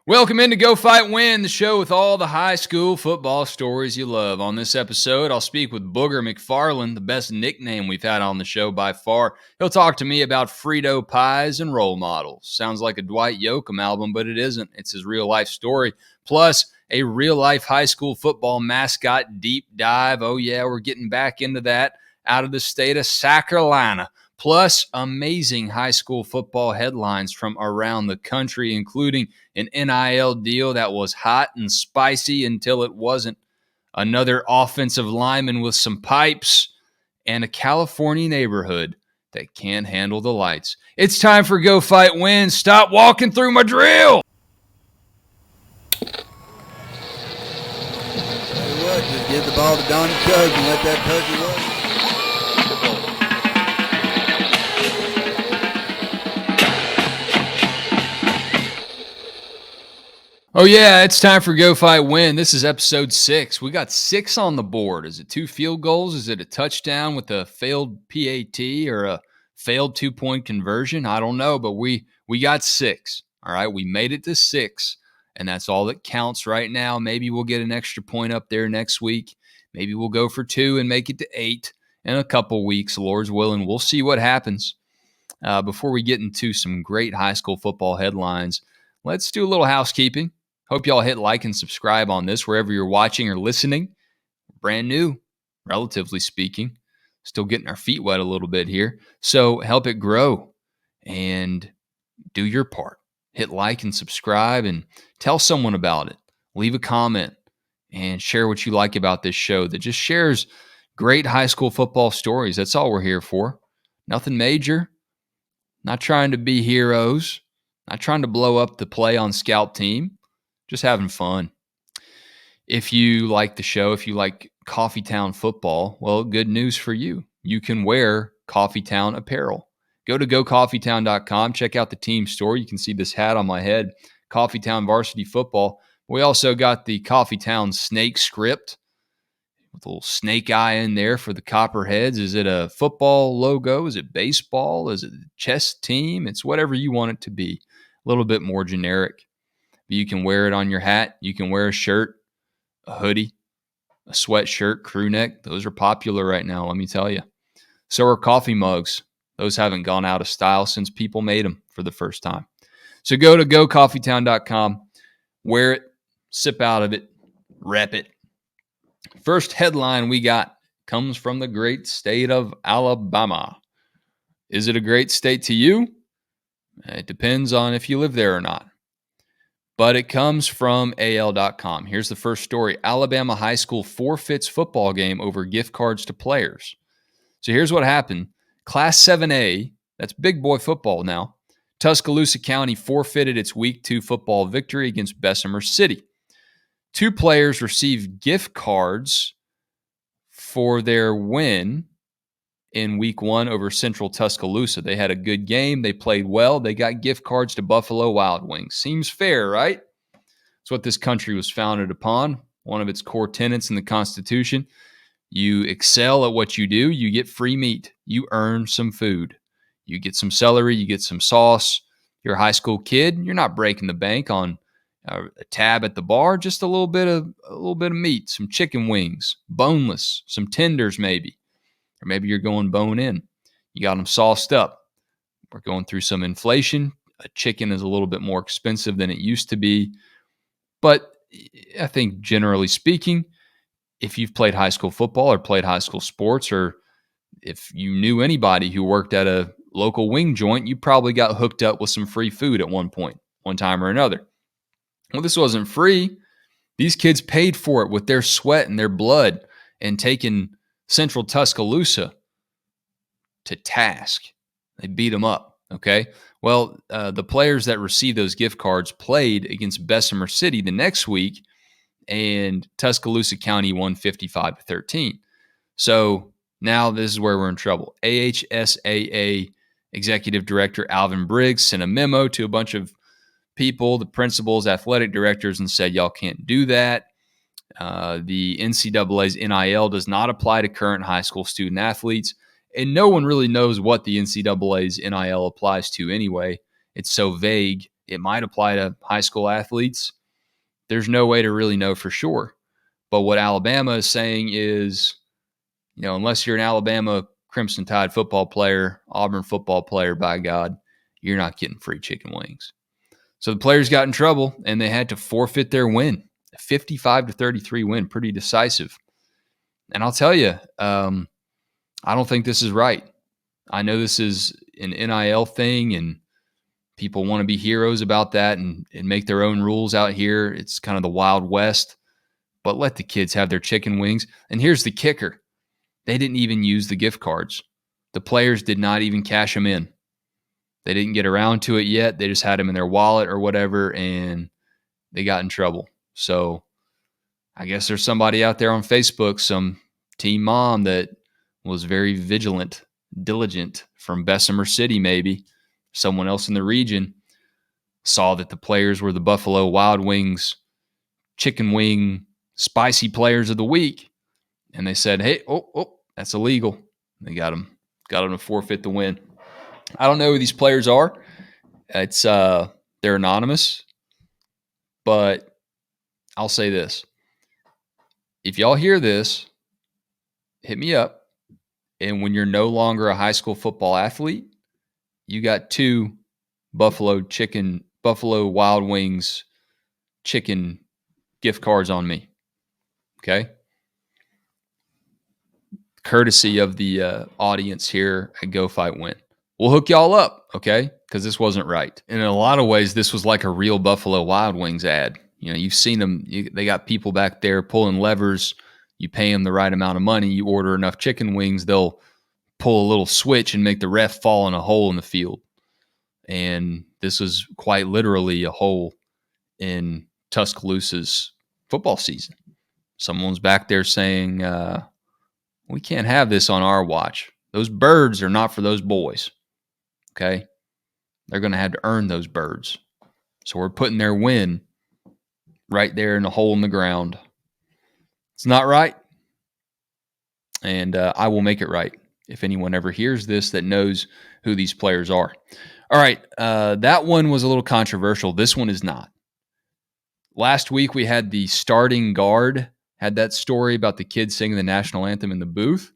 Welcome into Go Fight Win, the show with all the high school football stories you love. On this episode, I'll speak with Booger McFarland, the best nickname we've had on the show by far. He'll talk to me about Frito pies and role models. Sounds like a Dwight Yoakam album, but it isn't. It's his real-life story. Plus, a real-life high school football mascot deep dive. Oh, yeah, we're getting back into that out of the state of South Carolina. Plus, amazing high school football headlines from around the country, including an NIL deal that was hot and spicy until it wasn't, another offensive lineman with some pipes, and a California neighborhood that can't handle the lights. It's time for Go Fight Win. Stop walking through my drill! Tell you what, just give the ball to Donnie Chug and let that turkey run. Oh, yeah, it's time for Go Fight Win. This is episode 6. We got 6 on the board. Is it 2 field goals? Is it a touchdown with a failed PAT or a failed 2-point conversion? I don't know, but we got 6. All right, we made it to 6, and that's all that counts right now. Maybe we'll get an extra point up there next week. Maybe we'll go for 2 and make it to 8 in a couple weeks, Lord's willing. We'll see what happens. Before we get into some great high school football headlines, let's do a little housekeeping. Hope y'all hit like and subscribe on this wherever you're watching or listening. Brand new, relatively speaking. Still getting our feet wet a little bit here. So help it grow and do your part. Hit like and subscribe and tell someone about it. Leave a comment and share what you like about this show that just shares great high school football stories. That's all we're here for. Nothing major. Not trying to be heroes. Not trying to blow up the Play on Scout team. Just having fun. If you like the show, if you like Coffeetown football, well, good news for you. You can wear Coffeetown apparel. Go to gocoffeetown.com. Check out the team store. You can see this hat on my head, Coffeetown Varsity Football. We also got the Coffeetown Snake script with a little snake eye in there for the Copperheads. Is it a football logo? Is it baseball? Is it a chess team? It's whatever you want it to be. A little bit more generic. You can wear it on your hat. You can wear a shirt, a hoodie, a sweatshirt, crew neck. Those are popular right now, let me tell you. So are coffee mugs. Those haven't gone out of style since people made them for the first time. So go to gocoffeetown.com, wear it, sip out of it, rep it. First headline we got comes from the great state of Alabama. Is it a great state to you? It depends on if you live there or not. But it comes from AL.com. Here's the first story. Alabama high school forfeits football game over gift cards to players. So here's what happened. Class 7A, that's big boy football now, Tuscaloosa County forfeited its Week 2 football victory against Bessemer City. 2 players received gift cards for their win in Week 1 over Central Tuscaloosa. They had a good game. They played well. They got gift cards to Buffalo Wild Wings. Seems fair, right? It's what this country was founded upon. One of its core tenets in the Constitution. You excel at what you do, you get free meat. You earn some food. You get some celery, you get some sauce. You're a high school kid. You're not breaking the bank on a tab at the bar. Just a little bit of meat, some chicken wings, boneless, some tenders maybe. Or maybe you're going bone in. You got them sauced up. We're going through some inflation. A chicken is a little bit more expensive than it used to be. But I think generally speaking, if you've played high school football or played high school sports, or if you knew anybody who worked at a local wing joint, you probably got hooked up with some free food at one point, one time or another. Well, this wasn't free. These kids paid for it with their sweat and their blood and taking Central Tuscaloosa to task. They beat them up, okay? Well, the players that received those gift cards played against Bessemer City the next week, and Tuscaloosa County won 55-13. So now this is where we're in trouble. AHSAA Executive Director Alvin Briggs sent a memo to a bunch of people, the principals, athletic directors, and said, y'all can't do that. The NCAA's NIL does not apply to current high school student athletes, and no one really knows what the NCAA's NIL applies to anyway. It's so vague. It might apply to high school athletes. There's no way to really know for sure. But what Alabama is saying is, unless you're an Alabama Crimson Tide football player, Auburn football player, by God, you're not getting free chicken wings. So the players got in trouble, and they had to forfeit their win. A 55-33 win, pretty decisive. And I'll tell you, I don't think this is right. I know this is an NIL thing, and people want to be heroes about that and make their own rules out here. It's kind of the Wild West. But let the kids have their chicken wings. And here's the kicker. They didn't even use the gift cards. The players did not even cash them in. They didn't get around to it yet. They just had them in their wallet or whatever, and they got in trouble. So I guess there's somebody out there on Facebook, some team mom that was very vigilant, diligent from Bessemer City maybe. Someone else in the region saw that the players were the Buffalo Wild Wings chicken wing spicy players of the week. And they said, hey, that's illegal. They got them to forfeit the win. I don't know who these players are. It's they're anonymous, but I'll say this. If y'all hear this, hit me up. And when you're no longer a high school football athlete, you got 2 Buffalo Wild Wings chicken gift cards on me. Okay? Courtesy of the audience here at Go Fight Win. We'll hook y'all up, okay? Because this wasn't right. And in a lot of ways, this was like a real Buffalo Wild Wings ad. You've seen them. They got people back there pulling levers. You pay them the right amount of money. You order enough chicken wings, they'll pull a little switch and make the ref fall in a hole in the field. And this was quite literally a hole in Tuscaloosa's football season. Someone's back there saying, we can't have this on our watch. Those birds are not for those boys. Okay? They're going to have to earn those birds. So we're putting their win right there in a hole in the ground. It's not right. And I will make it right if anyone ever hears this that knows who these players are. All right. That one was a little controversial. This one is not. Last week we had the starting guard, had that story about the kid singing the national anthem in the booth.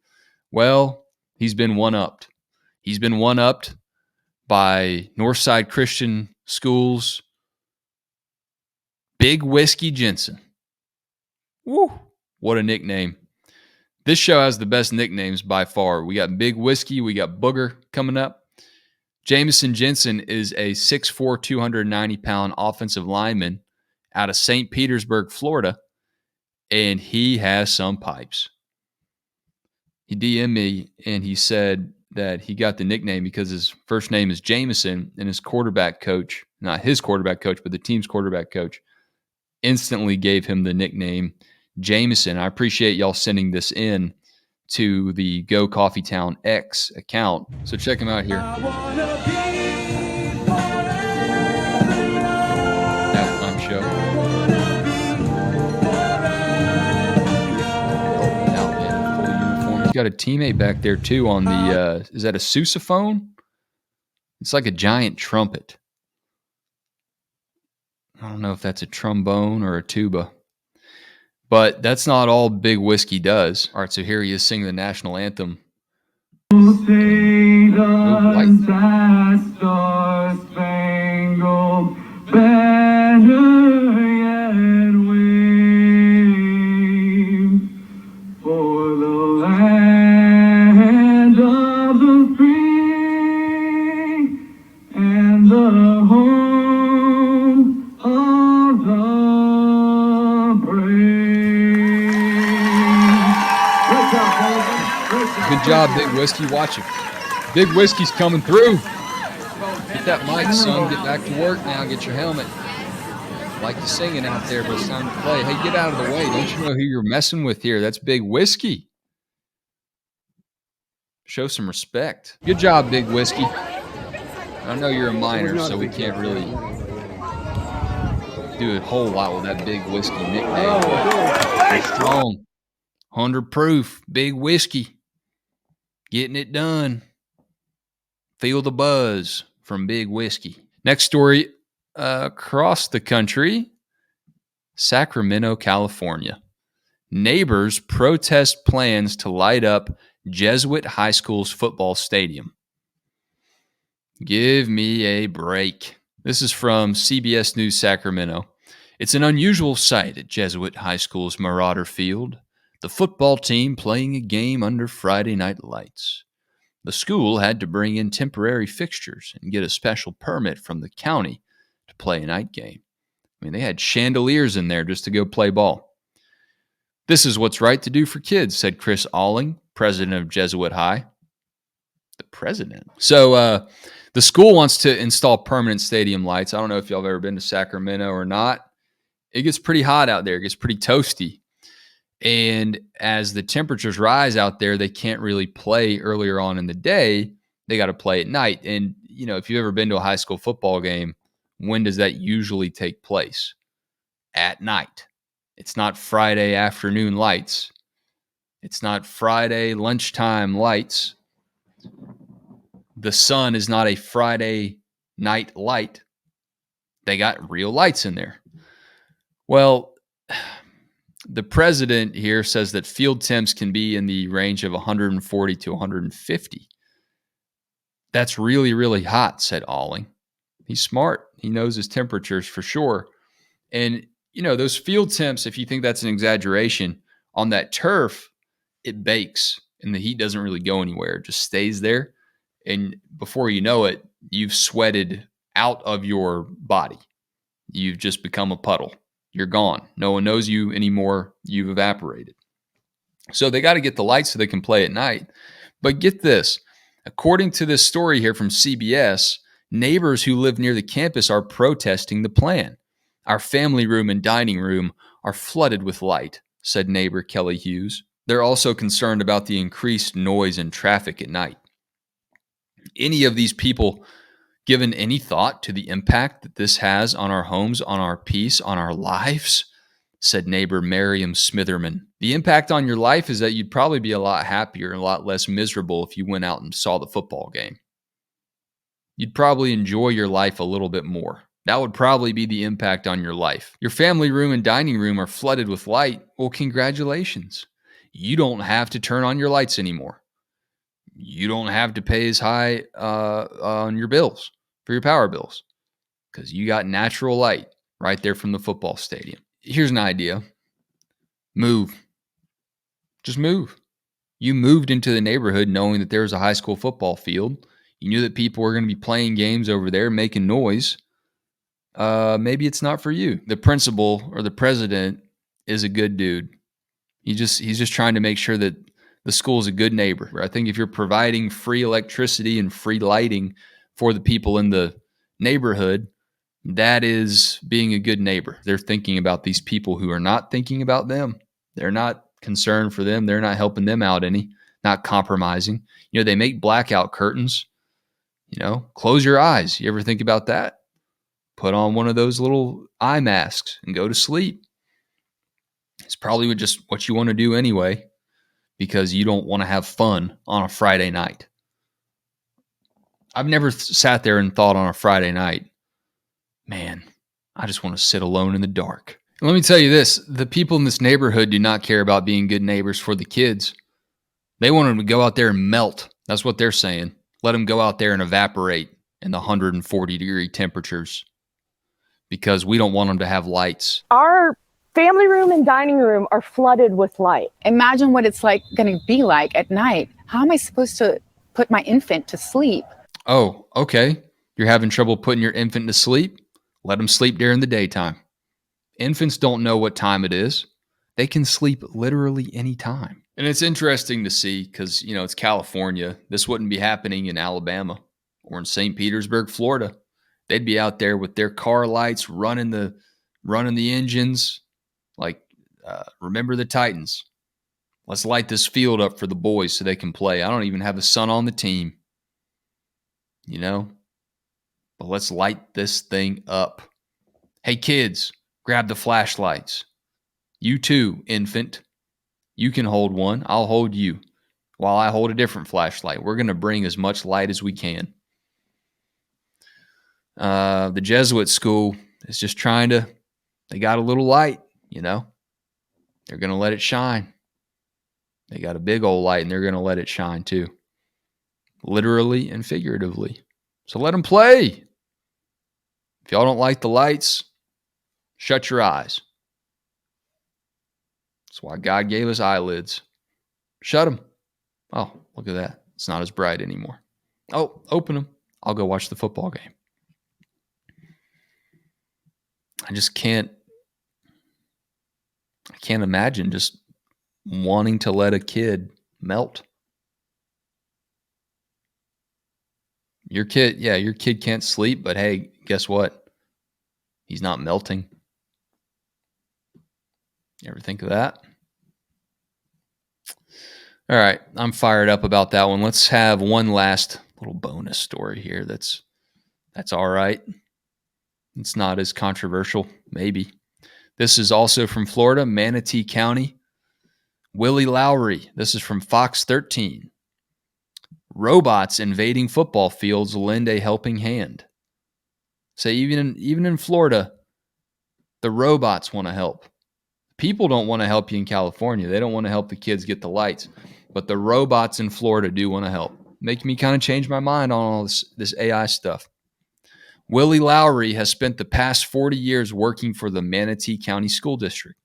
Well, he's been one-upped. He's been one-upped by Northside Christian School's Big Whiskey Jensen. Woo! What a nickname. This show has the best nicknames by far. We got Big Whiskey. We got Booger coming up. Jamison Jensen is a 6'4", 290-pound offensive lineman out of St. Petersburg, Florida, and he has some pipes. He DM'd me, and he said that he got the nickname because his first name is Jamison, and his quarterback coach, not his quarterback coach, but the team's quarterback coach, instantly gave him the nickname Jameson. I appreciate y'all sending this in to the Go Coffee Town X account. So check him out here. Halftime show. Out in full uniform. He's got a teammate back there too on the, is that a sousaphone? It's like a giant trumpet. I don't know if that's a trombone or a tuba. But that's not all Big Whiskey does. All right, so here he is singing the national anthem. Star-spangled banner yet wave for the land of the free and the home of the brave. Good job, Big Whiskey. Watch it. Big Whiskey's coming through. Get that mic, son. Get back to work now. Get your helmet. Like you singing out there, but it's time to play. Hey, get out of the way. Don't you know who you're messing with here? That's Big Whiskey. Show some respect. Good job, Big Whiskey. I know you're a minor, so we can't really do a whole lot with that Big Whiskey nickname. It's strong. 100 proof. Big Whiskey. Getting it done. Feel the buzz from Big Whiskey. Next story. across the country, Sacramento, California. Neighbors protest plans to light up Jesuit High School's football stadium. Give me a break. This is from CBS News Sacramento. It's an unusual sight at Jesuit High School's Marauder Field. The football team playing a game under Friday night lights. The school had to bring in temporary fixtures and get a special permit from the county to play a night game. I mean, they had chandeliers in there just to go play ball. This is what's right to do for kids, said Chris Alling, president of Jesuit High. The president. So the school wants to install permanent stadium lights. I don't know if y'all have ever been to Sacramento or not. It gets pretty hot out there. It gets pretty toasty. And as the temperatures rise out there, they can't really play earlier on in the day. They got to play at night. And, you know, if you've ever been to a high school football game, when does that usually take place? At night. It's not Friday afternoon lights. It's not Friday lunchtime lights. The sun is not a Friday night light. They got real lights in there. Well, the president here says that field temps can be in the range of 140 to 150. That's really, really hot, said Alling. He's smart. He knows his temperatures for sure. And, you know, those field temps, if you think that's an exaggeration, on that turf, it bakes and the heat doesn't really go anywhere. It just stays there. And before you know it, you've sweated out of your body. You've just become a puddle. You're gone. No one knows you anymore. You've evaporated. So they got to get the lights so they can play at night. But get this. According to this story here from CBS, neighbors who live near the campus are protesting the plan. Our family room and dining room are flooded with light, said neighbor Kelly Hughes. They're also concerned about the increased noise and traffic at night. Any of these people given any thought to the impact that this has on our homes, on our peace, on our lives? Said neighbor Miriam Smitherman. The impact on your life is that you'd probably be a lot happier and a lot less miserable if you went out and saw the football game. You'd probably enjoy your life a little bit more. That would probably be the impact on your life. Your family room and dining room are flooded with light. Well, congratulations. You don't have to turn on your lights anymore. You don't have to pay as high on your bills for your power bills because you got natural light right there from the football stadium. Here's an idea. Move. Just move. You moved into the neighborhood knowing that there was a high school football field. You knew that people were going to be playing games over there, making noise. Maybe it's not for you. The principal or the president is a good dude. He's just trying to make sure that the school is a good neighbor. I think if you're providing free electricity and free lighting for the people in the neighborhood, that is being a good neighbor. They're thinking about these people who are not thinking about them. They're not concerned for them. They're not helping them out any, not compromising. You know, they make blackout curtains. You know, close your eyes. You ever think about that? Put on one of those little eye masks and go to sleep. It's probably just what you want to do anyway, because you don't want to have fun on a Friday night. I've never sat there and thought on a Friday night, man, I just want to sit alone in the dark. And let me tell you this, the people in this neighborhood do not care about being good neighbors for the kids. They want them to go out there and melt. That's what they're saying. Let them go out there and evaporate in the 140-degree temperatures because we don't want them to have lights. Our family room and dining room are flooded with light. Imagine what it's like going to be like at night. How am I supposed to put my infant to sleep? Oh, okay. You're having trouble putting your infant to sleep? Let them sleep during the daytime. Infants don't know what time it is. They can sleep literally any time. And it's interesting to see because, you know, it's California. This wouldn't be happening in Alabama or in St. Petersburg, Florida. They'd be out there with their car lights, running the engines. Like, remember the Titans. Let's light this field up for the boys so they can play. I don't even have a son on the team. You know? But let's light this thing up. Hey, kids, grab the flashlights. You too, infant. You can hold one. I'll hold you while I hold a different flashlight. We're going to bring as much light as we can. The Jesuit school is just they got a little light, They're going to let it shine. They got a big old light, and they're going to let it shine too. Literally and figuratively. So let them play. If y'all don't like the lights, shut your eyes. That's why God gave us eyelids. Shut them. Oh, look at that. It's not as bright anymore. Oh, open them. I'll go watch the football game. I can't imagine just wanting to let a kid melt. Your kid can't sleep, but hey, guess what? He's not melting. You ever think of that? All right, I'm fired up about that one. Let's have one last little bonus story here that's all right. It's not as controversial, maybe. This is also from Florida, Manatee County. Willie Lowry. This is from Fox 13. Robots invading football fields lend a helping hand. So even in Florida, the robots want to help. People don't want to help you in California. They don't want to help the kids get the lights. But the robots in Florida do want to help. Making me kind of change my mind on all this AI stuff. Willie Lowry has spent the past 40 years working for the Manatee County School District.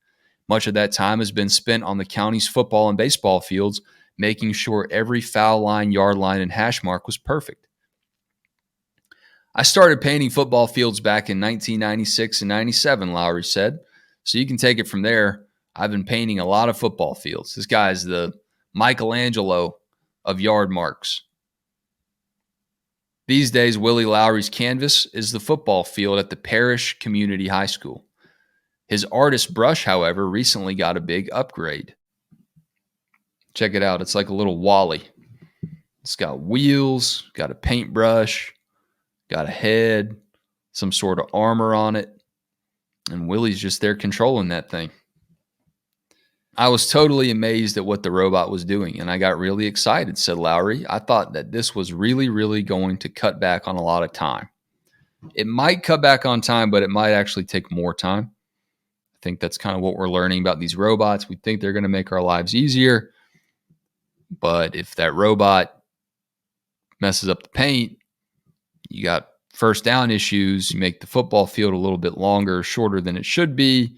Much of that time has been spent on the county's football and baseball fields, making sure every foul line, yard line, and hash mark was perfect. I started painting football fields back in 1996 and 97, Lowry said. So you can take it from there. I've been painting a lot of football fields. This guy is the Michelangelo of yard marks. These days, Willie Lowry's canvas is the football field at the Parish Community High School. His artist brush, however, recently got a big upgrade. Check it out. It's like a little Wally. It's got wheels, got a paintbrush, got a head, some sort of armor on it. And Willie's just there controlling that thing. I was totally amazed at what the robot was doing, and I got really excited, said Lowry. I thought that this was really, really going to cut back on a lot of time. It might cut back on time, but it might actually take more time. I think that's kind of what we're learning about these robots. We think they're going to make our lives easier, but if that robot messes up the paint, you got first down issues, you make the football field a little bit longer, shorter than it should be,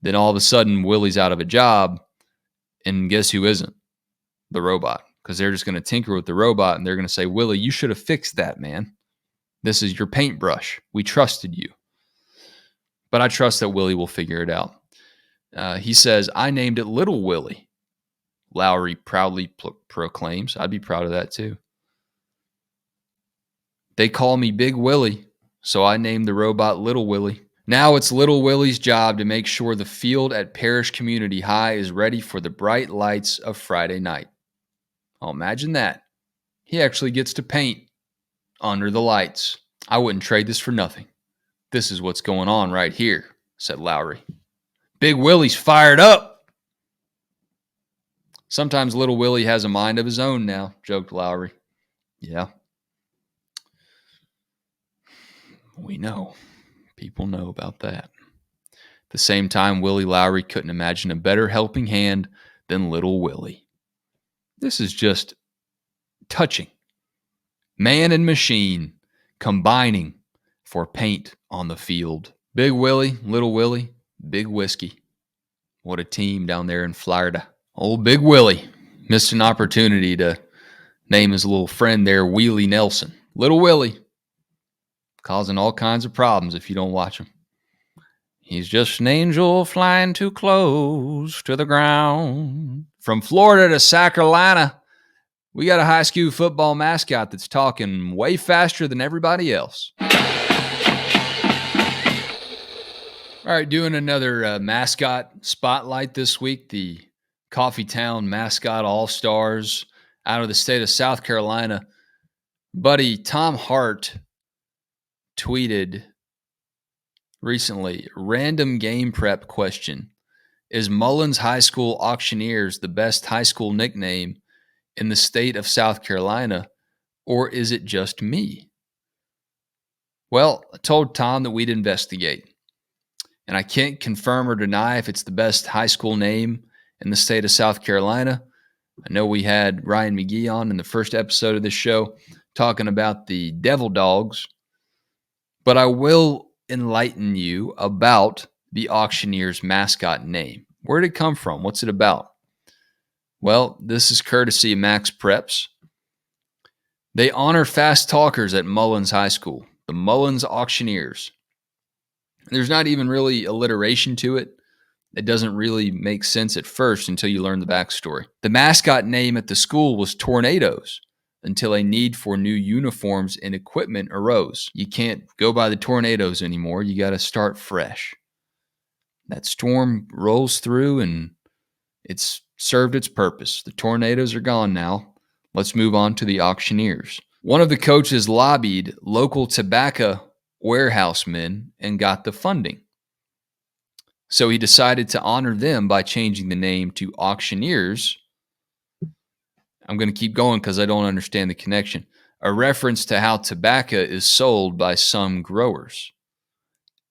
then all of a sudden Willie's out of a job, and guess who isn't? The robot. Because they're just going to tinker with the robot, and they're going to say, Willie, you should have fixed that, man. This is your paintbrush. We trusted you. But I trust that Willie will figure it out. He says, I named it Little Willie. Lowry proudly proclaims. I'd be proud of that too. They call me Big Willie, so I named the robot Little Willie. Now it's Little Willie's job to make sure the field at Parish Community High is ready for the bright lights of Friday night. Oh, imagine that. He actually gets to paint under the lights. I wouldn't trade this for nothing. This is what's going on right here, said Lowry. Big Willie's fired up. Sometimes Little Willie has a mind of his own now, joked Lowry. Yeah. We know. People know about that. At the same time, Willie Lowry couldn't imagine a better helping hand than Little Willie. This is just touching. Man and machine combining for paint on the field. Big Willie, Little Willie, Big Whiskey. What a team down there in Florida. Old Big Willie missed an opportunity to name his little friend there Wheelie Nelson. Little Willie, causing all kinds of problems if you don't watch him. He's just an angel flying too close to the ground. From Florida to South Carolina, we got a high school football mascot that's talking way faster than everybody else. All right, doing another mascot spotlight this week. The Coffeetown Mascot All-Stars out of the state of South Carolina. Buddy Tom Hart tweeted recently, random game prep question. Is Mullins High School Auctioneers the best high school nickname in the state of South Carolina, or is it just me? Well, I told Tom that we'd investigate, and I can't confirm or deny if it's the best high school name in the state of South Carolina. I know we had Ryan McGee on in the first episode of this show talking about the Devil Dogs, but I will enlighten you about the Auctioneers mascot name. Where did it come from? What's it about? Well, this is courtesy of Max Preps. They honor fast talkers at Mullins High School, the Mullins Auctioneers. There's not even really alliteration to it. It doesn't really make sense at first until you learn the backstory. The mascot name at the school was Tornadoes until a need for new uniforms and equipment arose. You can't go by the Tornadoes anymore. You got to start fresh. That storm rolls through and it's served its purpose. The Tornadoes are gone now. Let's move on to the Auctioneers. One of the coaches lobbied local tobacco warehousemen and got the funding. So he decided to honor them by changing the name to Auctioneers. I'm going to keep going because I don't understand the connection. A reference to how tobacco is sold by some growers.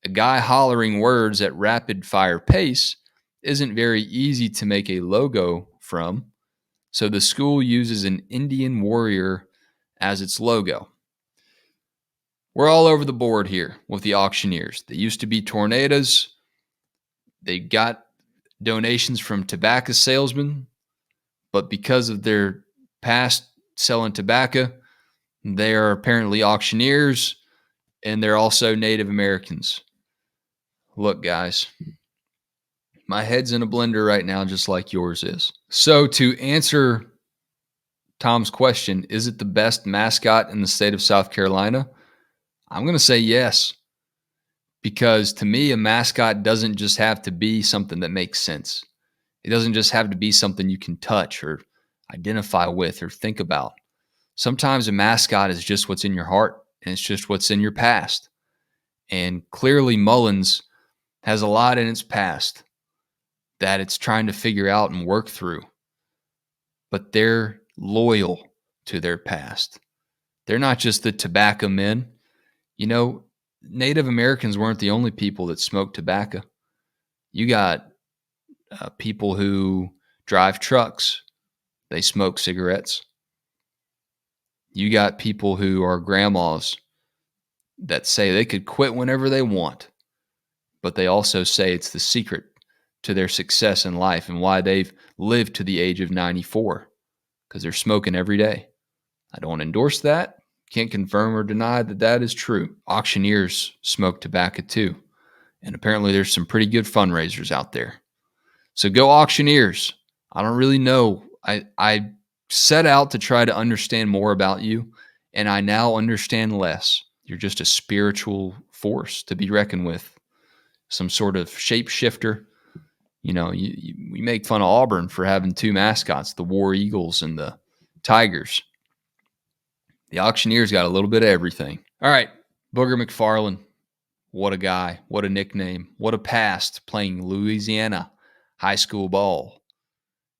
A guy hollering words at rapid fire pace isn't very easy to make a logo from, so the school uses an Indian warrior as its logo. We're all over the board here with the Auctioneers. They used to be Tornadoes. They got donations from tobacco salesmen, but because of their past selling tobacco, they are apparently Auctioneers, and they're also Native Americans. Look, guys, my head's in a blender right now, just like yours is. So to answer Tom's question, is it the best mascot in the state of South Carolina? I'm going to say yes. Because to me, a mascot doesn't just have to be something that makes sense. It doesn't just have to be something you can touch or identify with or think about. Sometimes a mascot is just what's in your heart and it's just what's in your past. And clearly Mullins has a lot in its past that it's trying to figure out and work through. But they're loyal to their past. They're not just the tobacco men. You know, Native Americans weren't the only people that smoked tobacco. You got people who drive trucks. They smoke cigarettes. You got people who are grandmas that say they could quit whenever they want, but they also say it's the secret to their success in life and why they've lived to the age of 94, because they're smoking every day. I don't endorse that. Can't confirm or deny that that is true. Auctioneers smoke tobacco too. And apparently there's some pretty good fundraisers out there. So go Auctioneers. I don't really know. I set out to try to understand more about you, and I now understand less. You're just a spiritual force to be reckoned with. Some sort of shapeshifter. You know, we make fun of Auburn for having two mascots, the War Eagles and the Tigers. The Auctioneers got a little bit of everything. All right, Booger McFarland. What a guy. What a nickname. What a past playing Louisiana high school ball.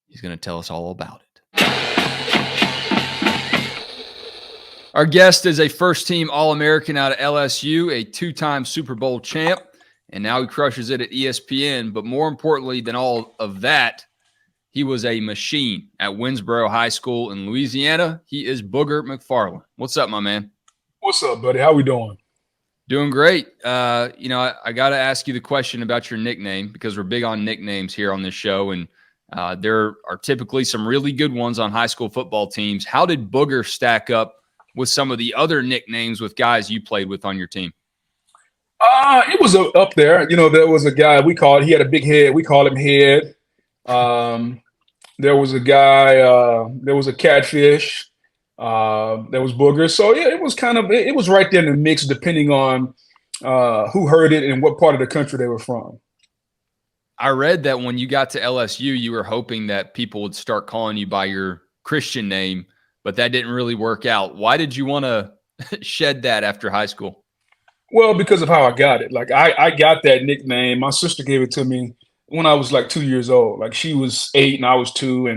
He's going to tell us all about it. Our guest is a first-team All-American out of LSU, a two-time Super Bowl champ, and now he crushes it at ESPN. But more importantly than all of that, he was a machine at Winsboro High School in Louisiana. He is Booger McFarland. What's up, my man? What's up, buddy? How we doing? Doing great. I got to ask you the question about your nickname because we're big on nicknames here on this show, and there are typically some really good ones on high school football teams. How did Booger stack up with some of the other nicknames with guys you played with on your team? It was up there. You know, there was a guy he had a big head. We called him Head. There was a guy, there was a Catfish, there was Booger. So yeah, it was right there in the mix depending on who heard it and what part of the country they were from. I read that when you got to LSU, you were hoping that people would start calling you by your Christian name, but that didn't really work out. Why did you want to shed that after high school? Well, because of how I got it. Like I got that nickname. My sister gave it to me when I was like 2 years old. Like she was 8 and I was 2,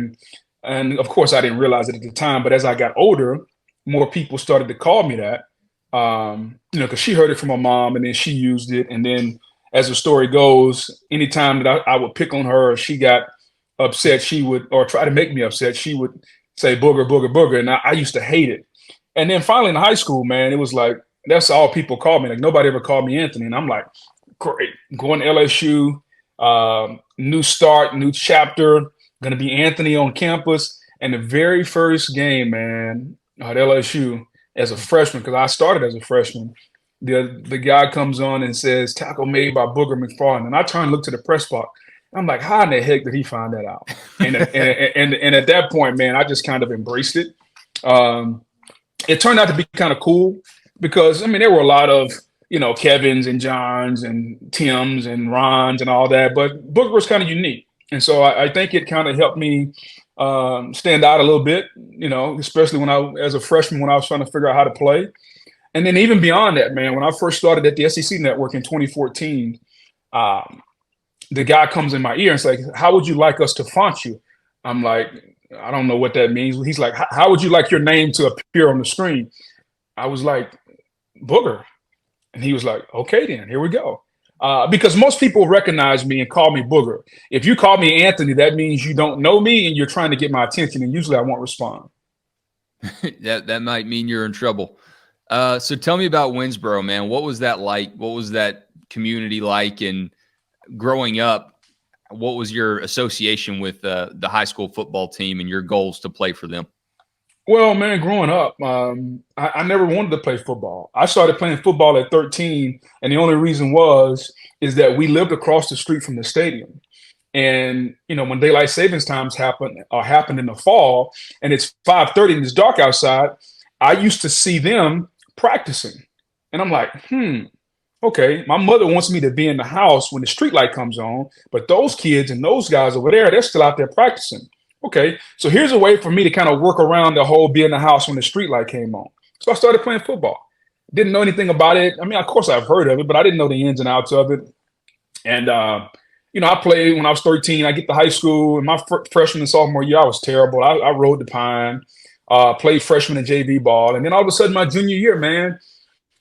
and of course I didn't realize it at the time. But as I got older, more people started to call me that, Because she heard it from her mom, and then she used it, and then as the story goes, anytime that I would pick on her, or she got upset, she would, or try to make me upset, she would say booger, booger, booger, and I used to hate it. And then finally in high school, man, it was like that's all people called me. Like nobody ever called me Anthony, and I'm like, great, going to LSU, new start, new chapter, going to be Anthony on campus. And the very first game, man, at LSU as a freshman, because I started as a freshman, the guy comes on and says, tackle made by Booger McFarland. And I turn and look to the press box. I'm like, how in the heck did he find that out? And at that point, man, I just kind of embraced it. It turned out to be kind of cool because, I mean, there were a lot of, Kevins and Johns and Tims and Rons and all that, but Booker was kind of unique. And so I think it kind of helped me stand out a little bit, especially as a freshman, when I was trying to figure out how to play. And then even beyond that, man, when I first started at the SEC Network in 2014, the guy comes in my ear and says, how would you like us to font you? I'm like, I don't know what that means. He's like, how would you like your name to appear on the screen? I was like, Booger. And he was like, okay, then here we go. Because most people recognize me and call me Booger. If you call me Anthony, that means you don't know me and you're trying to get my attention. And usually I won't respond. that might mean you're in trouble. So tell me about Winsboro, man. What was that like? What was that community like? And growing up, what was your association with the high school football team and your goals to play for them? Well, man, growing up, I never wanted to play football. I started playing football at 13, and the only reason is that we lived across the street from the stadium. And, when daylight savings times happened in the fall, and it's 5:30 and it's dark outside, I used to see them practicing. And I'm like, okay, my mother wants me to be in the house when the street light comes on, but those kids and those guys over there, they're still out there practicing. Okay, so here's a way for me to kind of work around the whole be in the house when the street light came on. So I started playing football. Didn't know anything about it. I mean, of course I've heard of it, but I didn't know the ins and outs of it. And, I played when I was 13. I get to high school, and my freshman and sophomore year, I was terrible. I rode the pine, played freshman and JV ball. And then all of a sudden, my junior year, man,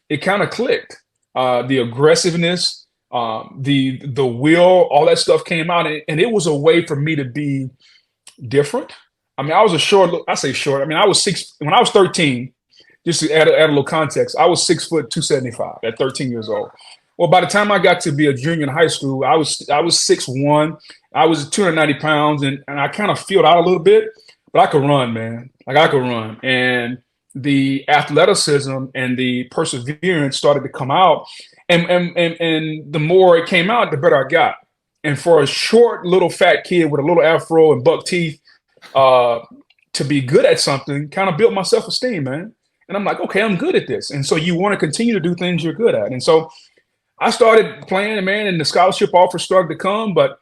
it kind of clicked. The aggressiveness, the will, all that stuff came out. And it was a way for me to be different. I mean, I was I say short. I mean, I was when I was 13, just to add a little context, I was 6 foot 275 at 13 years old. Well, by the time I got to be a junior in high school, I was 6'1". I was 290 pounds, and I kind of filled out a little bit, but I could run, man. Like I could run. And the athleticism and the perseverance started to come out. And the more it came out, the better I got. And for a short little fat kid with a little afro and buck teeth to be good at something kind of built my self-esteem, man. And I'm like, okay, I'm good at this. And so you want to continue to do things you're good at. And so I started playing, man, and the scholarship offers started to come. But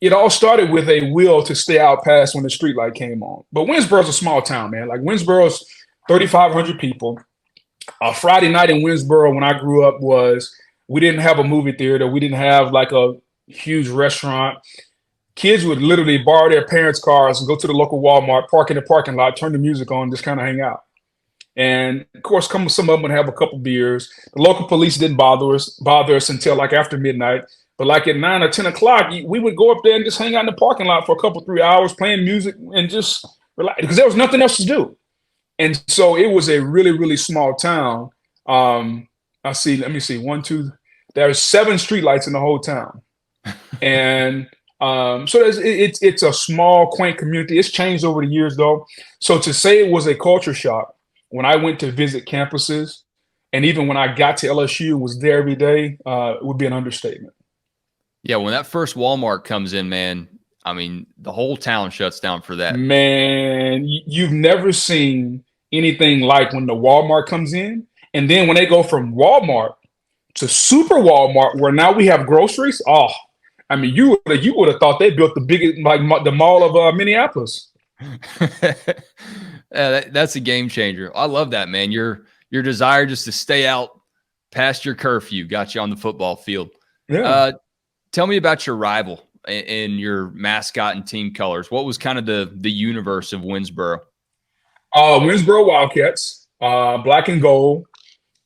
it all started with a will to stay out past when the street light came on. But Winsboro's a small town, man. Like Winsboro's 3,500 people. Friday night in Winsboro when I grew up we didn't have a movie theater. We didn't have like a huge restaurant. Kids would literally borrow their parents' cars and go to the local Walmart, park in the parking lot, turn the music on, just kind of hang out. And of course, some of them would have a couple beers. The local police didn't bother us until like after midnight. But like at 9 or 10 o'clock, we would go up there and just hang out in the parking lot for a couple, 3 hours, playing music and just relax because there was nothing else to do. And so it was a really, really small town. Let me see, 1, 2. There's 7 streetlights in the whole town. And so it's a small, quaint community. It's changed over the years, though. So to say it was a culture shock when I went to visit campuses, and even when I got to LSU and was there every day, would be an understatement. Yeah, when that first Walmart comes in, man, I mean, the whole town shuts down for that. Man, you've never seen anything like when the Walmart comes in, and then when they go from Walmart to Super Walmart, where now we have groceries. Oh, I mean, you would have thought they built the biggest, like the mall of Minneapolis. Yeah, that's a game changer. I love that, man. Your desire just to stay out past your curfew got you on the football field. Yeah. Tell me about your rival and your mascot and team colors. What was kind of the universe of Winsboro? Winsboro Wildcats, black and gold.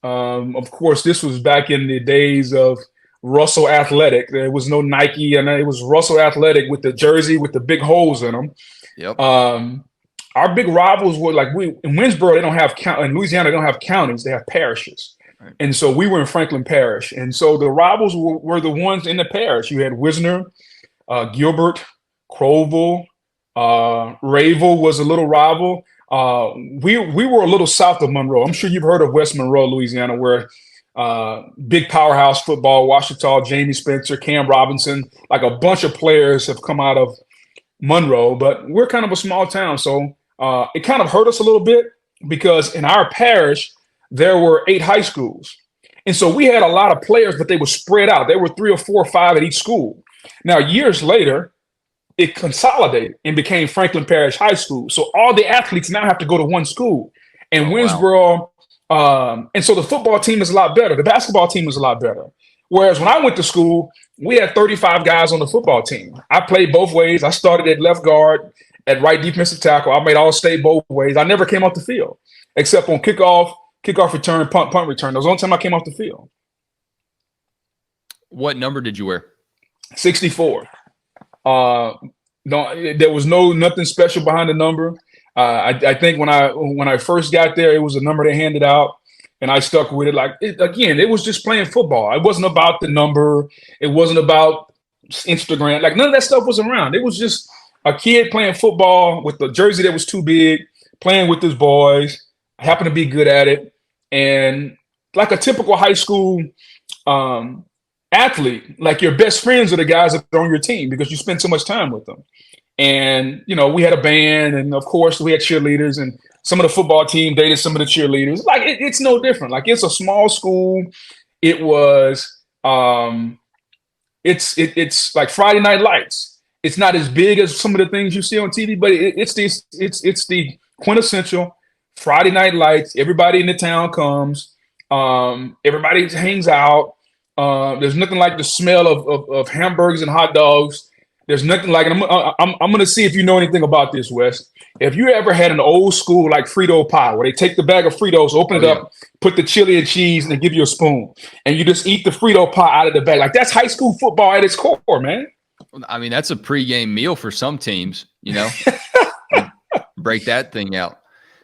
Of course, this was back in the days of Russell Athletic. There was no Nike, and it was Russell Athletic with the jersey with the big holes in them. Yep. Our big rivals were like in Winsboro. They don't have in Louisiana. They don't have counties. They have parishes, Right. and so we were in Franklin Parish, and so the rivals were the ones in the parish. You had Wisner, Gilbert, Crowville, Rayville was a little rival. We were a little south of Monroe. I'm sure you've heard of West Monroe, Louisiana, where big powerhouse football, Washita, Jamie Spencer, Cam Robinson, like a bunch of players have come out of Monroe. But we're kind of a small town, so it kind of hurt us a little bit because in our parish there were 8 high schools, and so we had a lot of players, but they were spread out. There were 3 or 4 or 5 at each school. Now, years later, it consolidated and became Franklin Parish High School. So all the athletes now have to go to one school. And Winsboro, and so the football team is a lot better. The basketball team is a lot better. Whereas when I went to school, we had 35 guys on the football team. I played both ways. I started at left guard, at right defensive tackle. I made all state both ways. I never came off the field, except on kickoff return, punt return. That was the only time I came off the field. What number did you wear? 64. No, there was nothing special behind the number. I think when I first got there, it was a number they handed out, and I stuck with it. It was just playing football. It wasn't about the number. It wasn't about Instagram. Like, none of that stuff was around. It was just a kid playing football with a jersey that was too big, playing with his boys. I happened to be good at it, and like a typical high school athlete, like your best friends are the guys that are on your team because you spend so much time with them. And, we had a band, and of course we had cheerleaders, and some of the football team dated some of the cheerleaders. Like, it's no different. Like, it's a small school. It was, it's like Friday Night Lights. It's not as big as some of the things you see on TV, but it's the quintessential Friday Night Lights. Everybody in the town comes. Everybody hangs out. There's nothing like the smell of hamburgers and hot dogs. There's nothing like it. I'm going to see if you know anything about this, Wes. If you ever had an old school like Frito pie, where they take the bag of Fritos, open it up, put the chili and cheese, and they give you a spoon, and you just eat the Frito pie out of the bag. Like, that's high school football at its core, man. I mean, that's a pregame meal for some teams, break that thing out.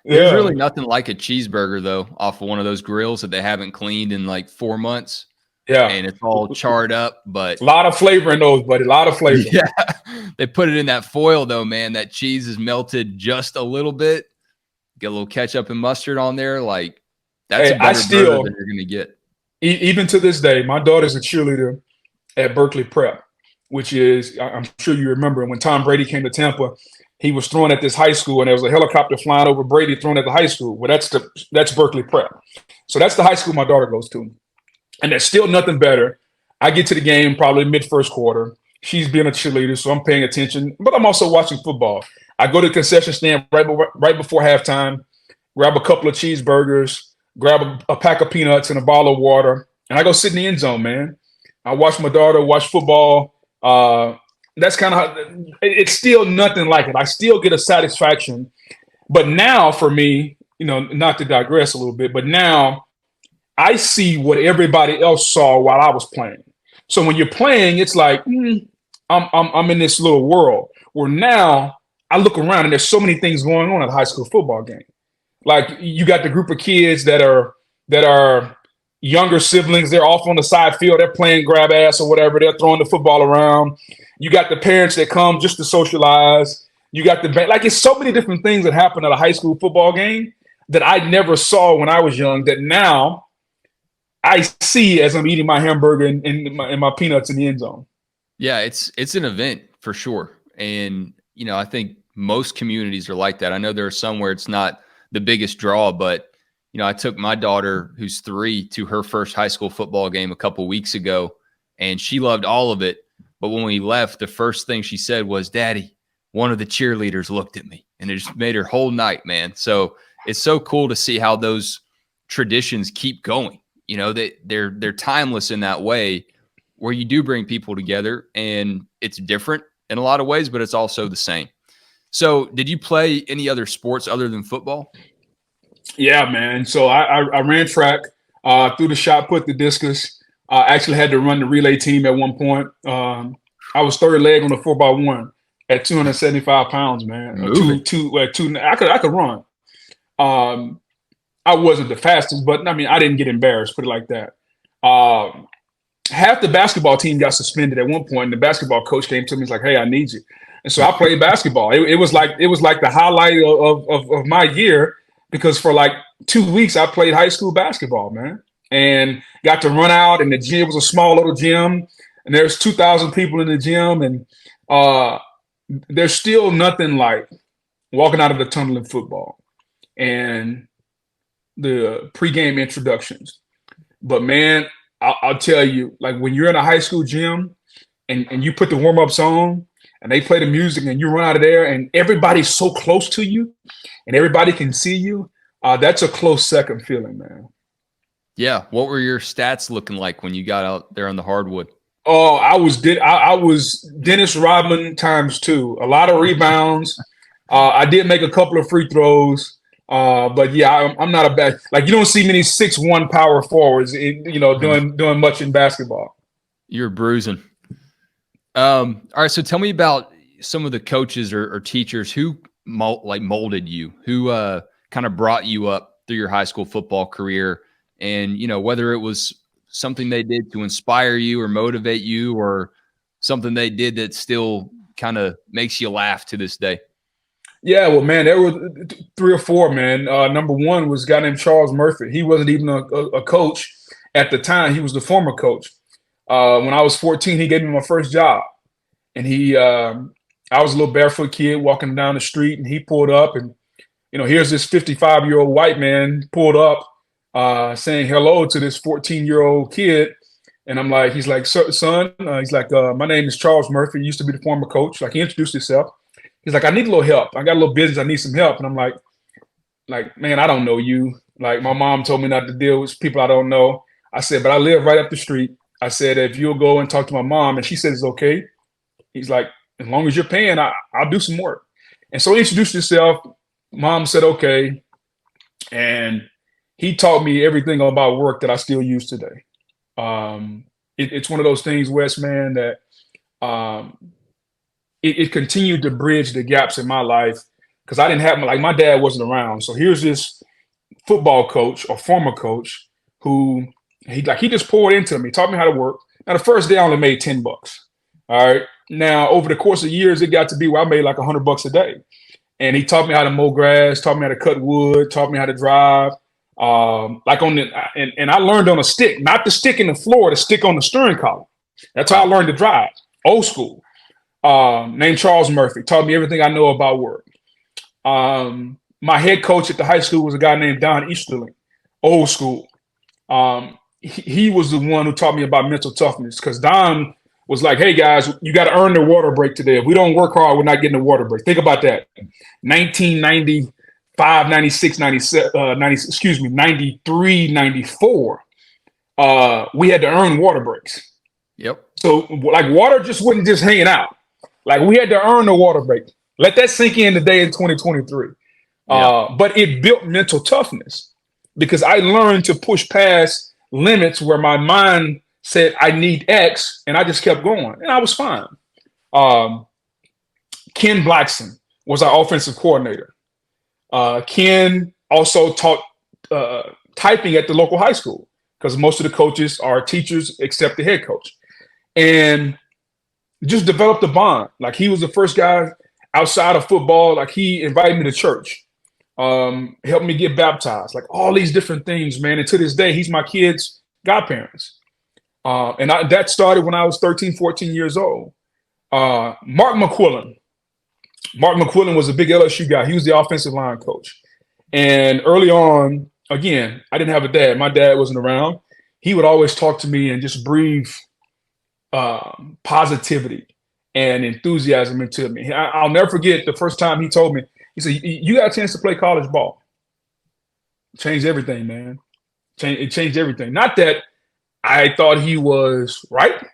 There's really nothing like a cheeseburger, though, off of one of those grills that they haven't cleaned in like 4 months. Yeah. And it's all charred up, but a lot of flavor in those, buddy. A lot of flavor. Yeah. They put it in that foil, though, man. That cheese is melted just a little bit. Get a little ketchup and mustard on there. Like, that's a better burger than you're going to get. Even to this day, my daughter's a cheerleader at Berkeley Prep, which is, I'm sure you remember, when Tom Brady came to Tampa, he was thrown at this high school, and there was a helicopter flying over Brady thrown at the high school. Well, that's Berkeley Prep. So that's the high school my daughter goes to. And there's still nothing better. I get to the game probably mid-first quarter. She's being a cheerleader, so I'm paying attention. But I'm also watching football. I go to the concession stand right before halftime, grab a couple of cheeseburgers, grab a pack of peanuts and a bottle of water, and I go sit in the end zone, man. I watch my daughter watch football. That's kind of how it's still nothing like it. I still get a satisfaction. But now for me, not to digress a little bit, but now I see what everybody else saw while I was playing. So when you're playing, it's like, I'm in this little world where now I look around and there's so many things going on at a high school football game. Like, you got the group of kids that are younger siblings. They're off on the side field. They're playing grab ass or whatever. They're throwing the football around. You got the parents that come just to socialize. You got it's so many different things that happen at a high school football game that I never saw when I was young, that now I see as I'm eating my hamburger and my peanuts in the end zone. Yeah, it's an event for sure. And, I think most communities are like that. I know there are some where it's not the biggest draw, but, I took my daughter, who's 3, to her first high school football game a couple weeks ago, and she loved all of it. But when we left, the first thing she said was, "Daddy, one of the cheerleaders looked at me," and it just made her whole night, man. So it's so cool to see how those traditions keep going. They're timeless in that way, where you do bring people together, and it's different in a lot of ways, but it's also the same. So did you play any other sports other than football? Yeah, man. So I ran track. threw the shot, put the discus. Actually had to run the relay team at one point. I was third leg on the 4x1 at 275 pounds, man. I could run. I wasn't the fastest, but I mean, I didn't get embarrassed, put it like that. Half the basketball team got suspended at one point, and the basketball coach came to me and was like, "Hey, I need you." And so I played basketball. It was like the highlight of my year, because for like 2 weeks I played high school basketball, man, and got to run out. And the gym was a small little gym, and there's 2,000 people in the gym, and there's still nothing like walking out of the tunnel in football and the pregame introductions. But man, I'll tell you, like when you're in a high school gym and you put the warm-ups on and they play the music and you run out of there and everybody's so close to you and everybody can see you, that's a close second feeling, man. Yeah. What were your stats looking like when you got out there on the hardwood? Oh, I was Dennis Rodman times 2. A lot of rebounds. I did make a couple of free throws. But yeah, I'm not a bad, like you don't see many 6'1" power forwards, doing much in basketball. You're bruising. All right. So tell me about some of the coaches or teachers who molded you, who kind of brought you up through your high school football career, and whether it was something they did to inspire you or motivate you, or something they did that still kind of makes you laugh to this day. Yeah, well, man, there were 3 or 4, man. Number one was a guy named Charles Murphy. He wasn't even a coach at the time. He was the former coach. When I was 14, he gave me my first job. And I was a little barefoot kid walking down the street, and he pulled up, and, here's this 55-year-old white man pulled up saying hello to this 14-year-old kid. And I'm like, he's like, son, he's like, my name is Charles Murphy. He used to be the former coach. Like, he introduced himself. He's like, I need a little help. I got a little business. I need some help. And I'm like, man, I don't know you. Like, my mom told me not to deal with people I don't know. I said, but I live right up the street. I said, if you'll go and talk to my mom, and she says it's okay. He's like, as long as you're paying, I'll do some work. And so he introduced himself. Mom said, okay. And he taught me everything about work that I still use today. It's one of those things, Wes, man, that it continued to bridge the gaps in my life, because I didn't have my dad wasn't around. So here's this football coach or former coach who he just poured into me, taught me how to work. Now the first day I only made $10. All right. Now over the course of years, it got to be where I made like $100 a day. And he taught me how to mow grass, taught me how to cut wood, taught me how to drive. And I learned on a stick, not the stick in the floor, the stick on the steering column. That's how I learned to drive, old school. Named Charles Murphy, taught me everything I know about work. My head coach at the high school was a guy named Don Easterling, old school. He was the one who taught me about mental toughness, because Don was like, hey guys, you got to earn the water break today. If we don't work hard, we're not getting a water break. Think about that. 1995, 96, 97, 93, 94. We had to earn water breaks. Yep. So like water just wasn't just hanging out. Like we had to earn the water break. Let that sink in today in 2023. Yeah. But it built mental toughness, because I learned to push past limits where my mind said I need X, and I just kept going, and I was fine. Ken Blackson was our offensive coordinator. Ken also taught typing at the local high school, because most of the coaches are teachers except the head coach. And just developed a bond. Like he was the first guy outside of football. Like he invited me to church, helped me get baptized, like all these different things, man. And to this day, he's my kids' godparents. That started when I was 13, 14 years old. Mark McQuillan. Mark McQuillan was a big LSU guy. He was the offensive line coach. And early on, again, I didn't have a dad. My dad wasn't around. He would always talk to me and just breathe positivity and enthusiasm into me. I'll never forget the first time he told me, he said, you got a chance to play college ball. Changed everything, man. It changed everything. Not that I thought he was right,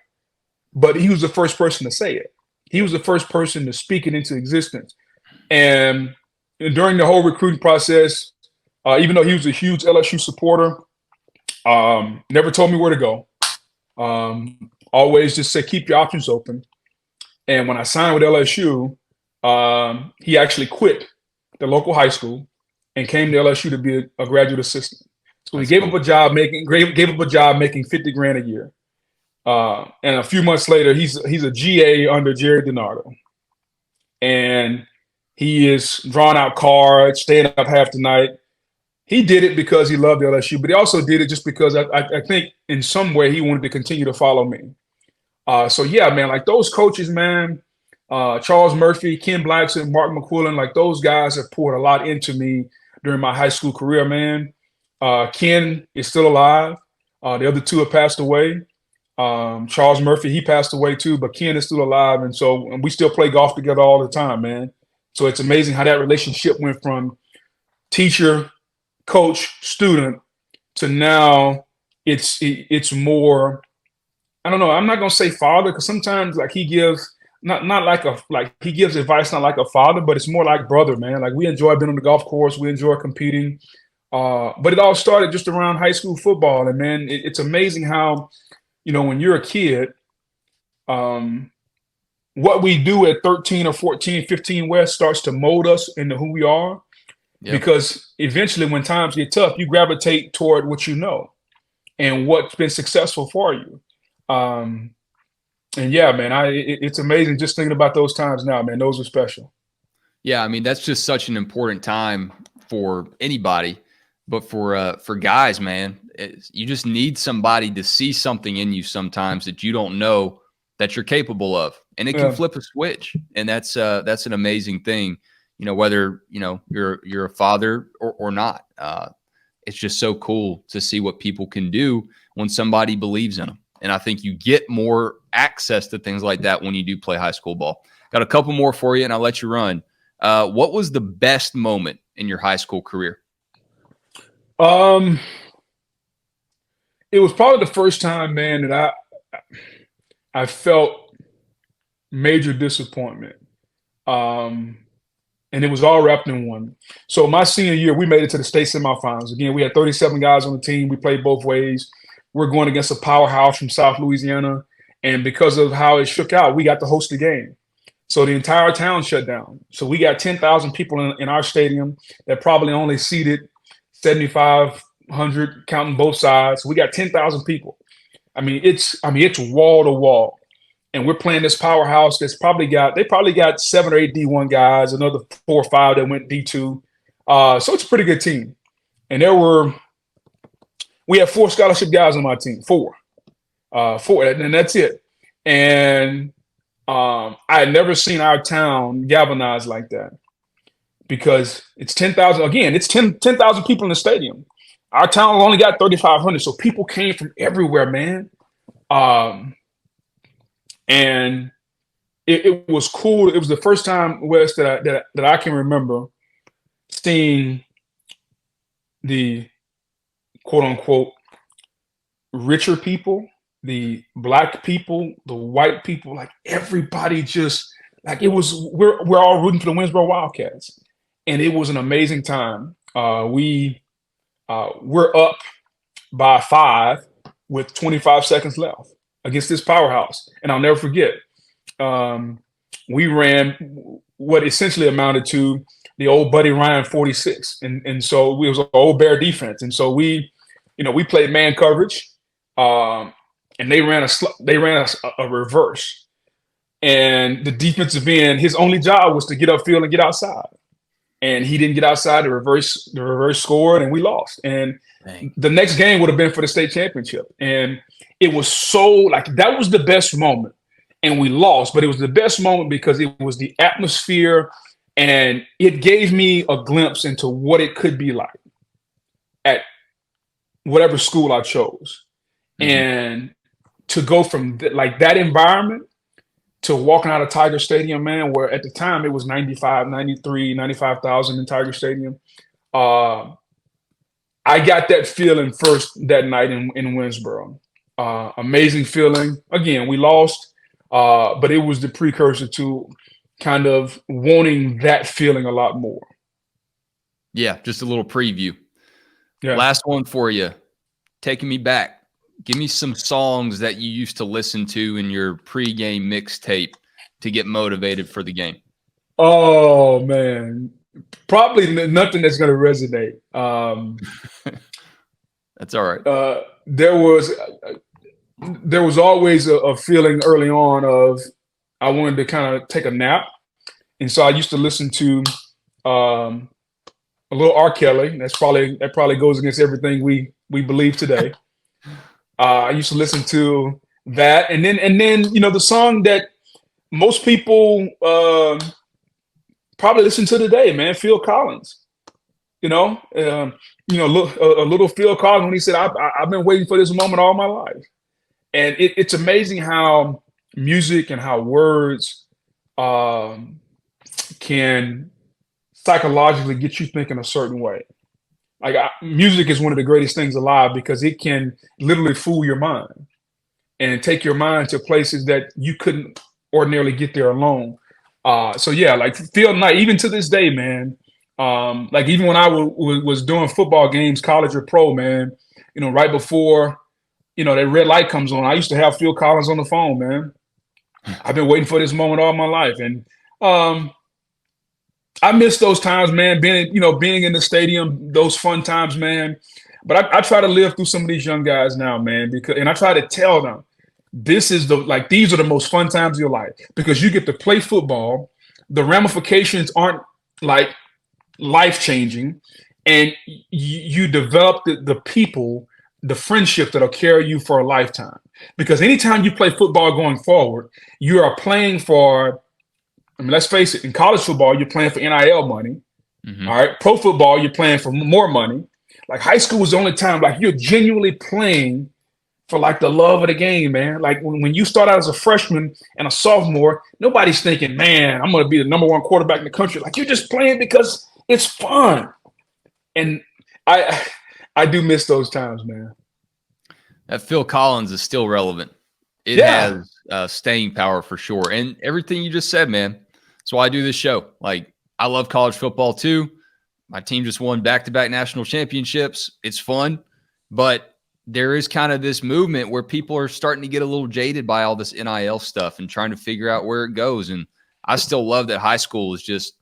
but he was the first person to say it. He was the first person to speak it into existence. And during the whole recruiting process, even though he was a huge LSU supporter, Never told me where to go. Always just said, keep your options open. And when I signed with LSU, he actually quit the local high school and came to LSU to be a graduate assistant. So he gave up a job making $50,000 a year. And a few months later, he's a GA under Jerry DiNardo. And he is drawing out cards, staying up half the night. He did it because he loved LSU, but he also did it just because I think in some way he wanted to continue to follow me. So yeah, man, like those coaches, man, Charles Murphy, Ken Blackson, Mark McQuillan, like those guys have poured a lot into me during my high school career, man. Ken is still alive. The other two have passed away. Charles Murphy, he passed away too, but Ken is still alive. And we still play golf together all the time, man. So it's amazing how that relationship went from teacher, coach, student to now it's more, I don't know, I'm not going to say father, because sometimes like he gives, he gives advice, not like a father, but it's more like brother, man. Like we enjoy being on the golf course. We enjoy competing. But it all started just around high school football. And man, it's amazing how, when you're a kid, what we do at 13 or 14, 15 West starts to mold us into who we are. Yep. Because eventually when times get tough, you gravitate toward what you know and what's been successful for you. And yeah, man, it's amazing just thinking about those times now, man. Those are special. Yeah, I mean, that's just such an important time for anybody, but for guys, man, you just need somebody to see something in you sometimes that you don't know that you're capable of, and it can flip a switch, and that's an amazing thing. Whether you're a father or not, it's just so cool to see what people can do when somebody believes in them. And I think you get more access to things like that when you do play high school ball. Got a couple more for you, and I'll let you run. What was the best moment in your high school career? It was probably the first time, man, that I felt major disappointment. And it was all wrapped in one. So my senior year, we made it to the state semifinals. Again, we had 37 guys on the team. We played both ways. We're going against a powerhouse from South Louisiana. And because of how it shook out, we got to host the game. So the entire town shut down. So we got 10,000 people in our stadium that probably only seated 7,500, counting both sides. We got 10,000 people. It's wall to wall. And we're playing this powerhouse that's probably got 7 or 8 D1 guys, another 4 or 5 that went D2. So it's a pretty good team. And we had 4 scholarship guys on my team, 4, and that's it. And I had never seen our town galvanized like that, because it's 10,000. Again, it's 10,000 people in the stadium. Our town only got 3,500, so people came from everywhere, man. And it was cool. It was the first time, Wes, that I can remember seeing the quote unquote richer people, the black people, the white people, like everybody just like it was. We're all rooting for the Winsboro Wildcats, and it was an amazing time. We're up by 5 with 25 seconds left against this powerhouse. And I'll never forget, we ran what essentially amounted to the old Buddy Ryan 46. And so it was an old Bear defense. And so we played man coverage, and they ran a reverse. And the defensive end, his only job was to get upfield and get outside. And he didn't get outside. The reverse scored, and we lost. And the next game would have been for the state championship. And it was so like that was the best moment. And we lost, but it was the best moment because it was the atmosphere, and it gave me a glimpse into what it could be like at whatever school I chose. Mm-hmm. And to go from that environment to walking out of Tiger Stadium, man, where at the time it was 95,000 in Tiger Stadium. I got that feeling first that night in Winsboro. Amazing feeling. Again, we lost, but it was the precursor to kind of wanting that feeling a lot more. Yeah, just a little preview. Yeah. Last one for you. taking me back. Give me some songs that you used to listen to in your pregame mixtape to get motivated for the game. Oh man, probably nothing that's going to resonate. That's all right. There was always a feeling early on of I wanted to kind of take a nap, and so I used to listen to a little R. Kelly. That probably goes against everything we believe today. I used to listen to that, and then the song that most people probably listen to today, man, Phil Collins. A little Phil Collins when he said, "I've been waiting for this moment all my life," and it's amazing how music and how words can psychologically get you thinking a certain way. Like music is one of the greatest things alive because it can literally fool your mind and take your mind to places that you couldn't ordinarily get there alone. So yeah, like Phil Knight, even to this day, man. Like even when I was doing football games, college or pro, man, right before, that red light comes on, I used to have Phil Collins on the phone, man. I've been waiting for this moment all my life. And I miss those times, man, being in the stadium, those fun times, man. But I try to live through some of these young guys now, man, and I try to tell them these are the most fun times of your life because you get to play football. The ramifications aren't like life-changing, and you develop the people, the friendship that'll carry you for a lifetime. Because anytime you play football going forward, you are playing for, let's face it, in college football, you're playing for NIL money. Mm-hmm. All right. Pro football, you're playing for more money. Like high school is the only time like you're genuinely playing for like the love of the game, man. Like when you start out as a freshman and a sophomore, nobody's thinking, man, I'm going to be the number one quarterback in the country. Like you're just playing because it's fun. And I do miss those times, man. That Phil Collins is still relevant. It has staying power for sure. And everything you just said, man. That's why I do this show. Like, I love college football too. My team just won back-to-back national championships. It's fun. But there is kind of this movement where people are starting to get a little jaded by all this NIL stuff and trying to figure out where it goes. And I still love that high school is just,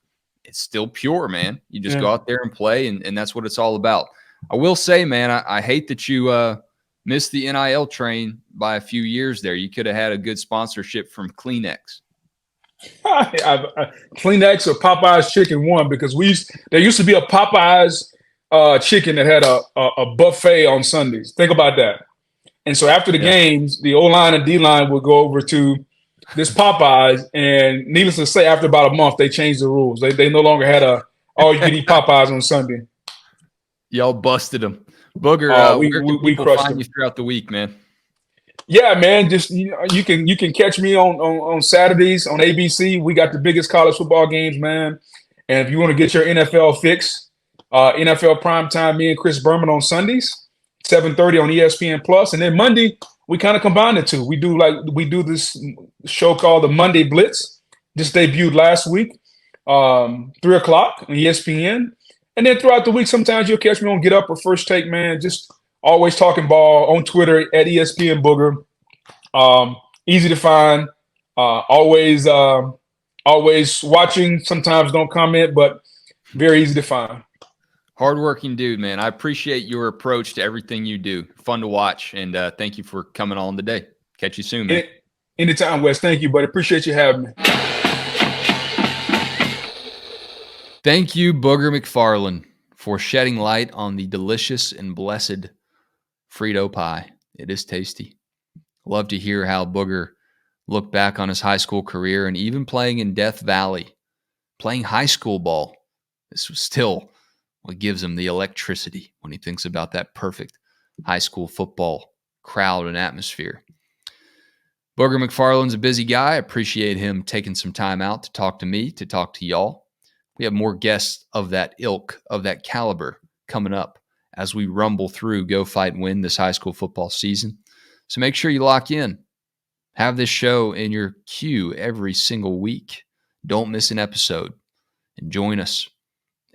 it's still pure, man. You just go out there and play, and that's what it's all about. I will say, man, I hate that you missed the NIL train by a few years there. You could have had a good sponsorship from Kleenex. Kleenex or Popeye's chicken won because there used to be a Popeye's chicken that had a buffet on Sundays. Think about that. And so after the games, the O-line and D-line would go over to this Popeyes, and needless to say, after about a month, they changed the rules. They no longer had all you can eat Popeyes on Sunday. Y'all busted them. Booger, we crushed them. You throughout the week, man. Yeah, man. Just you can catch me on Saturdays on ABC. We got the biggest college football games, man. And if you want to get your NFL fix, NFL primetime, me and Chris Berman on Sundays, 7:30 on ESPN Plus, and then Monday we kind of combine the two. We do this show called the Monday Blitz. Just debuted last week, 3:00 on ESPN. And then throughout the week, sometimes you'll catch me on Get Up or First Take, man. Just always talking ball on Twitter at ESPN Booger. Easy to find. Always watching. Sometimes don't comment, but very easy to find. Hardworking dude, man. I appreciate your approach to everything you do. Fun to watch, and thank you for coming on today. Catch you soon, man. Anytime, Wes. Thank you, buddy. Appreciate you having me. Thank you, Booger McFarland, for shedding light on the delicious and blessed Frito pie. It is tasty. Love to hear how Booger looked back on his high school career and even playing in Death Valley, playing high school ball. This was still what gives him the electricity when he thinks about that perfect high school football crowd and atmosphere. Booger McFarland's a busy guy. I appreciate him taking some time out to talk to me, to talk to y'all. We have more guests of that ilk, of that caliber, coming up as we rumble through Go Fight Win this high school football season. So make sure you lock in. Have this show in your queue every single week. Don't miss an episode. And join us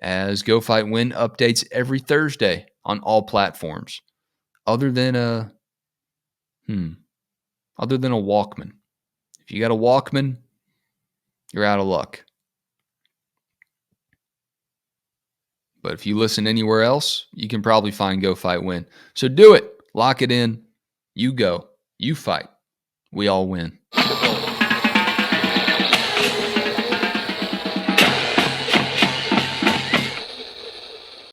as Go Fight Win updates every Thursday on all platforms. other than a Walkman. If you got a Walkman, you're out of luck. But if you listen anywhere else, you can probably find Go Fight Win. So do it. Lock it in. You go. You fight. We all win.